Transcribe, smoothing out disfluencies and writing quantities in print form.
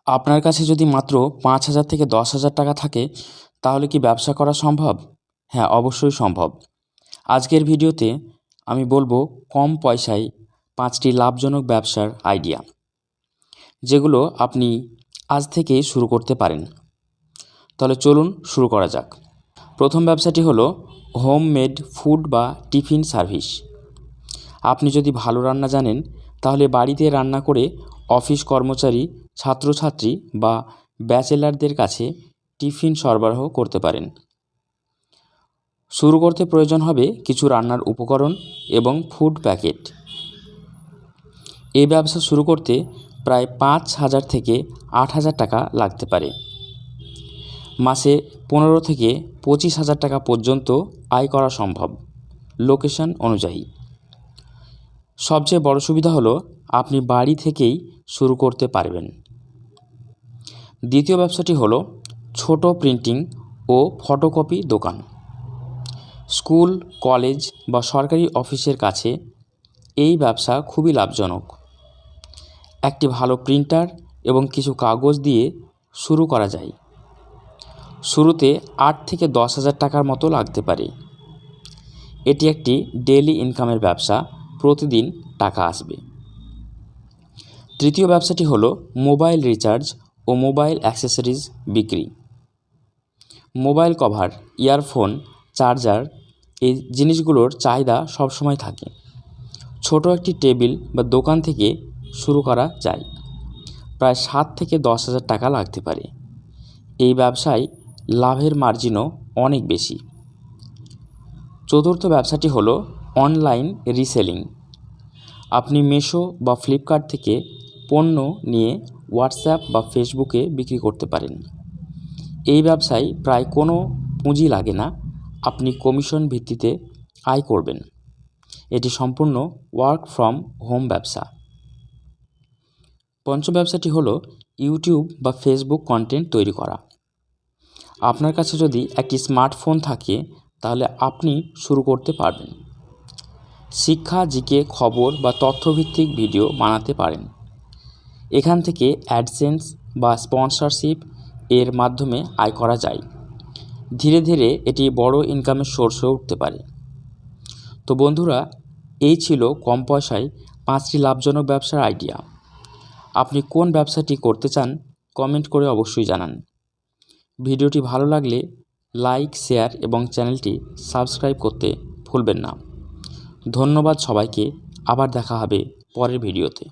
আপনার কাছে যদি মাত্র ৫,০০০ থেকে ১০,০০০ টাকা থাকে তাহলে কি ব্যবসা করা সম্ভব? হ্যাঁ, অবশ্যই সম্ভব। আজকের ভিডিওতে আমি বলবো কম পয়সায় ৫টি লাভজনক ব্যবসার আইডিয়া, যেগুলো আপনি আজ থেকেই শুরু করতে পারেন। তাহলে চলুন শুরু করা যাক। প্রথম ব্যবসাটি হলো হোমমেড ফুড বা টিফিন সার্ভিস। আপনি যদি ভালো রান্না জানেন তাহলে বাড়িতে রান্না করে অফিস কর্মচারী, ছাত্রছাত্রী বা ব্যাচেলারদের কাছে টিফিন সরবরাহ করতে পারেন। শুরু করতে প্রয়োজন হবে কিছু রান্নার উপকরণ এবং ফুড প্যাকেট। এই ব্যবসা শুরু করতে প্রায় ৫,০০০ থেকে ৮,০০০ টাকা লাগতে পারে। মাসে ১৫ থেকে ২৫,০০০ টাকা পর্যন্ত আয় করা সম্ভব, লোকেশন অনুযায়ী। সবচেয়ে বড় সুবিধা হলো আপনি বাড়ি থেকেই শুরু করতে পারবেন। দ্বিতীয় ব্যবসাটি হলো ছোট প্রিন্টিং ও ফটোকপি দোকান। স্কুল, কলেজ বা সরকারি অফিসের কাছে এই ব্যবসা খুবই লাভজনক। একটি ভালো প্রিন্টার এবং কিছু কাগজ দিয়ে শুরু করা যায়। শুরুতে ৮ থেকে ১০,০০০ টাকার মতো লাগতে পারে। এটি একটি ডেইলি ইনকামের ব্যবসা, প্রতিদিন টাকা আসবে। তৃতীয় ব্যবসাটি হলো মোবাইল রিচার্জ ও মোবাইল অ্যাক্সেসরিজ বিক্রি। মোবাইল কভার, ইয়ারফোন, চার্জার এই জিনিসগুলোর চাহিদা সবসময় থাকে। ছোট একটি টেবিল বা দোকান থেকে শুরু করা যায়। প্রায় ৭ থেকে ১০,০০০ টাকা লাগতে পারে। এই ব্যবসায় লাভের মার্জিনও অনেক বেশি। চতুর্থ ব্যবসাটি হলো অনলাইন রিসেলিং। আপনি মিশো বা ফ্লিপকার্ট থেকে পণ্য নিয়ে হোয়াটসঅ্যাপ বা ফেসবুকে বিক্রি করতে পারেন। এই ব্যবসায় প্রায় কোনো পুঁজি লাগে না, আপনি কমিশন ভিত্তিতে আয় করবেন। এটি সম্পূর্ণ ওয়ার্ক ফ্রম হোম ব্যবসা। পঞ্চম ব্যবসাটি হলো ইউটিউব বা ফেসবুক কন্টেন্ট তৈরি করা। আপনার কাছে যদি একটি স্মার্টফোন থাকে তাহলে আপনি শুরু করতে পারবেন। শিক্ষা, জিকে, খবর বা তথ্যভিত্তিক ভিডিও বানাতে পারেন। এখান থেকে অ্যাডসেন্স বা স্পন্সরশিপ এর মাধ্যমে আয় করা যায়। ধীরে ধীরে এটি বড় ইনকামের সোর্স হয়ে উঠতে পারে। তো বন্ধুরা, এই ছিল কম পয়সায় ৫টি লাভজনক ব্যবসার আইডিয়া। আপনি কোন ব্যবসাটি করতে চান কমেন্ট করে অবশ্যই জানান। ভিডিওটি ভালো লাগলে লাইক, শেয়ার এবং চ্যানেলটি সাবস্ক্রাইব করতে ভুলবেন না। ধন্যবাদ সবাইকে। আবার দেখা হবে পরের ভিডিওতে।